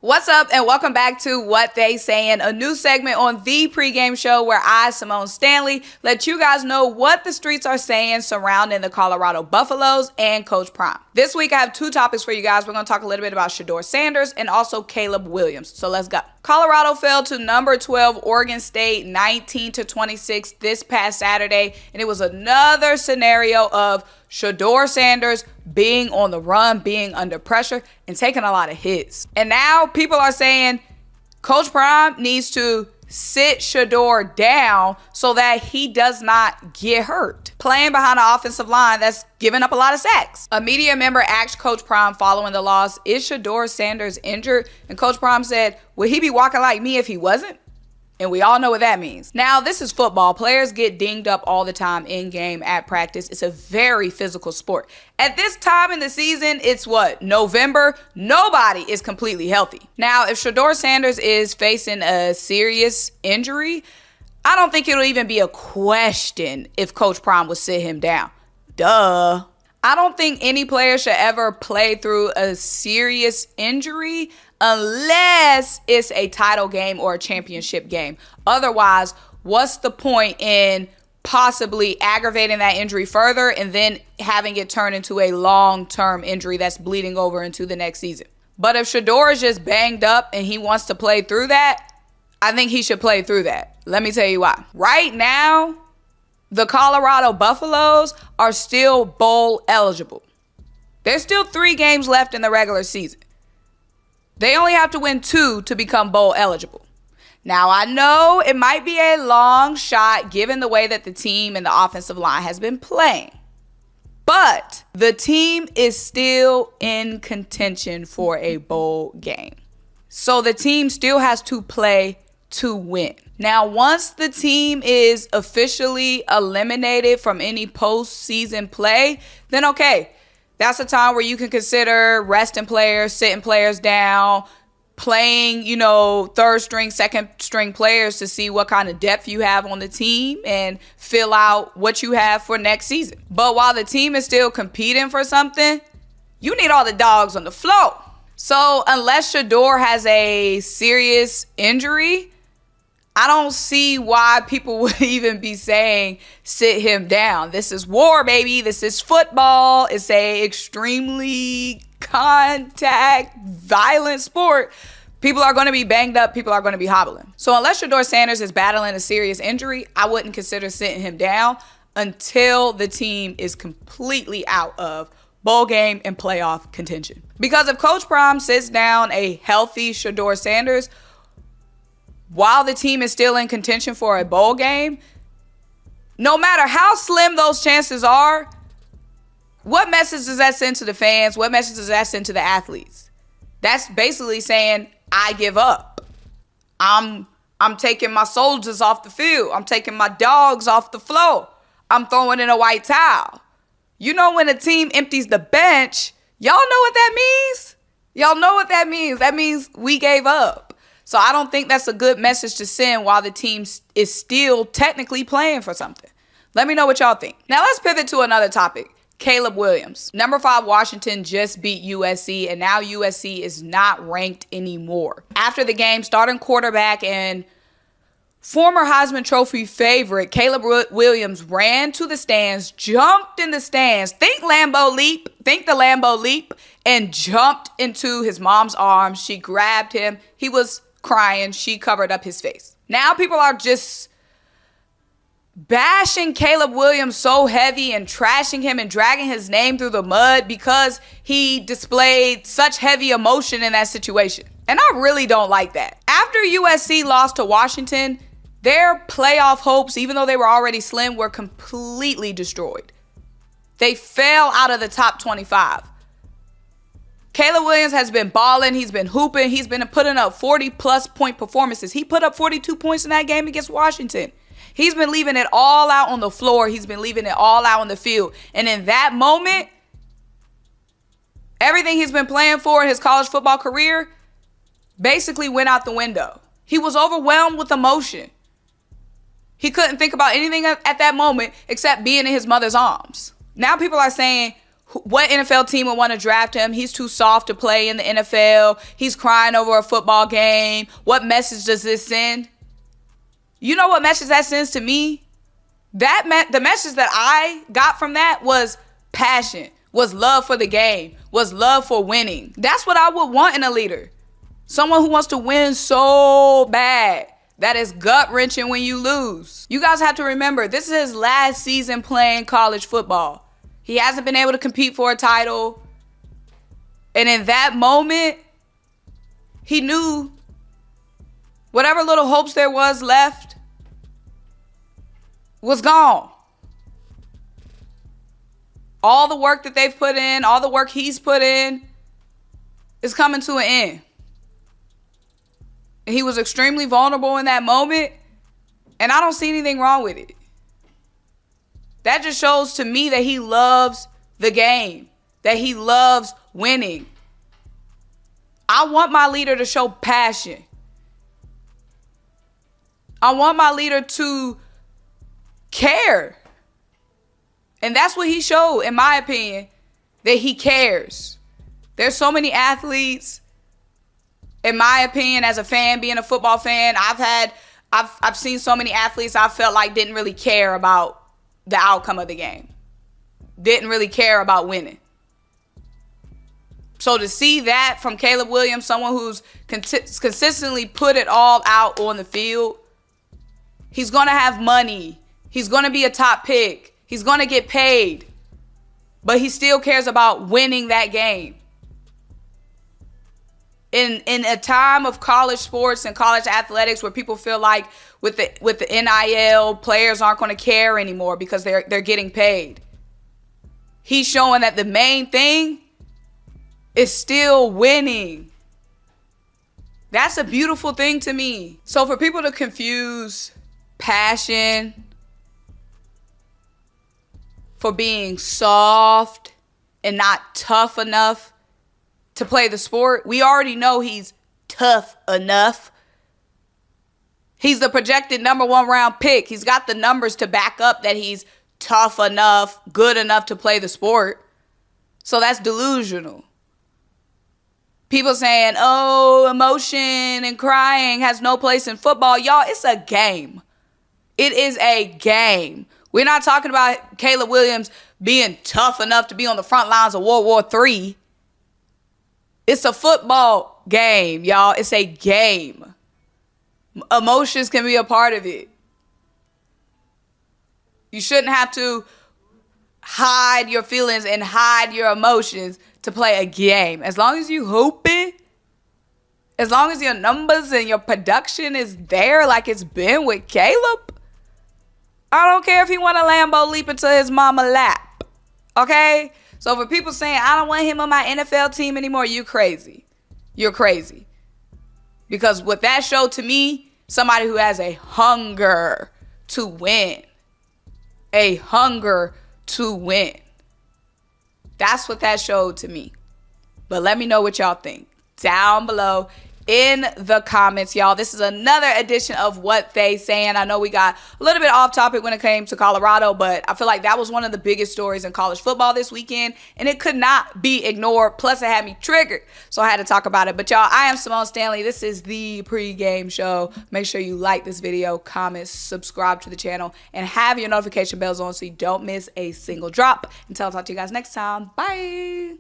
What's up and welcome back to What They Saying, a new segment on the pregame show where I, Symone Stanley, let you guys know what the streets are saying surrounding the Colorado Buffaloes and Coach Prime. This week I have two topics for you guys. We're going to talk a little bit about Shedeur Sanders and also Caleb Williams. So let's go. Colorado fell to number 12 Oregon State 19-26 this past Saturday, and it was another scenario of Shedeur Sanders being on the run, being under pressure, and taking a lot of hits. And now people are saying Coach Prime needs to sit Shedeur down so that he does not get hurt playing behind an offensive line that's giving up a lot of sacks. A media member asked Coach Prime following the loss, "Is Shedeur Sanders injured?" And Coach Prime said, "Would he be walking like me if he wasn't?" And we all know what that means. Now, this is football. Players get dinged up all the time in game, at practice. It's a very physical sport. At this time in the season, it's November? Nobody is completely healthy. Now, if Shedeur Sanders is facing a serious injury, I don't think it'll even be a question if Coach Prime will sit him down. Duh. I don't think any player should ever play through a serious injury unless it's a title game or a championship game. Otherwise, what's the point in possibly aggravating that injury further and then having it turn into a long-term injury that's bleeding over into the next season? But if Shedeur is just banged up and he wants to play through that, I think he should play through that. Let me tell you why. Right now, the Colorado Buffaloes are still bowl eligible. There's still 3 games left in the regular season. They only have to win 2 to become bowl eligible. Now, I know it might be a long shot given the way that the team and the offensive line has been playing. But the team is still in contention for a bowl game. So the team still has to play to win. Now, once the team is officially eliminated from any postseason play, then okay. That's a time where you can consider resting players, sitting players down, playing, third string, second string players to see what kind of depth you have on the team and fill out what you have for next season. But while the team is still competing for something, you need all the dogs on the floor. So unless Shedeur has a serious injury, I don't see why people would even be saying sit him down. This is war, baby. This is football. It's a extremely contact, violent sport. People are going to be banged up. People are going to be hobbling. So unless Shedeur Sanders is battling a serious injury, I wouldn't consider sitting him down until the team is completely out of bowl game and playoff contention. Because if Coach Prime sits down a healthy Shedeur Sanders, while the team is still in contention for a bowl game, no matter how slim those chances are, what message does that send to the fans? What message does that send to the athletes? That's basically saying, I give up. I'm taking my soldiers off the field. I'm taking my dogs off the floor. I'm throwing in a white towel. When a team empties the bench, y'all know what that means? Y'all know what that means. That means we gave up. So I don't think that's a good message to send while the team is still technically playing for something. Let me know what y'all think. Now let's pivot to another topic. Caleb Williams. Number 5 Washington just beat USC, and now USC is not ranked anymore. After the game, starting quarterback and former Heisman Trophy favorite Caleb Williams ran to the stands, jumped in the stands. Think the Lambeau leap, and jumped into his mom's arms. She grabbed him. He was crying. She covered up his face. Now people are just bashing Caleb Williams so heavy and trashing him and dragging his name through the mud because he displayed such heavy emotion in that situation. And I really don't like that. After USC lost to Washington, their playoff hopes, even though they were already slim, were completely destroyed. They fell out of the top 25. Caleb Williams has been balling. He's been hooping. He's been putting up 40-plus point performances. He put up 42 points in that game against Washington. He's been leaving it all out on the floor. He's been leaving it all out on the field. And in that moment, everything he's been playing for in his college football career basically went out the window. He was overwhelmed with emotion. He couldn't think about anything at that moment except being in his mother's arms. Now people are saying, What NFL team would want to draft him? He's too soft to play in the NFL. He's crying over a football game. What message does this send? You know what message that sends to me? The message that I got from that was passion, was love for the game, was love for winning. That's what I would want in a leader. Someone who wants to win so bad that is gut-wrenching when you lose. You guys have to remember, this is his last season playing college football. He hasn't been able to compete for a title. And in that moment, he knew whatever little hopes there was left was gone. All the work that they've put in, all the work he's put in is coming to an end. And he was extremely vulnerable in that moment, and I don't see anything wrong with it. That just shows to me that he loves the game, that he loves winning. I want my leader to show passion. I want my leader to care. And that's what he showed, in my opinion, that he cares. There's so many athletes, in my opinion, as a fan, being a football fan, I've seen so many athletes I felt like didn't really care about the outcome of the game. Didn't really care about winning. So to see that from Caleb Williams, someone who's consistently put it all out on the field, he's going to have money. He's going to be a top pick. He's going to get paid. But he still cares about winning that game. In a time of college sports and college athletics where people feel like with the NIL, players aren't going to care anymore because they're getting paid. He's showing that the main thing is still winning. That's a beautiful thing to me. So for people to confuse passion for being soft and not tough enough to play the sport, we already know he's tough enough. He's the projected number 1 round pick. He's got the numbers to back up that he's tough enough, good enough to play the sport. So that's delusional. People saying, oh, emotion and crying has no place in football. Y'all, it's a game. It is a game. We're not talking about Caleb Williams being tough enough to be on the front lines of World War III. It's a football game, y'all. It's a game. Emotions can be a part of it. You shouldn't have to hide your feelings and hide your emotions to play a game. As long as you hooping, as long as your numbers and your production is there like it's been with Caleb, I don't care if he want a Lambo leap into his mama lap. Okay? So for people saying, I don't want him on my NFL team anymore, you crazy. You're crazy. Because what that showed to me, somebody who has a hunger to win. A hunger to win. That's what that showed to me. But let me know what y'all think down below in the comments, y'all. This is another edition of What They Saying. I know we got a little bit off topic when it came to Colorado, but I feel like that was one of the biggest stories in college football this weekend, and it could not be ignored. Plus, it had me triggered, so I had to talk about it. But y'all, I am Symone Stanley. This is the pregame show. Make sure you like this video, comment, subscribe to the channel, and have your notification bells on so you don't miss a single drop. Until I'll talk to you guys next time. Bye.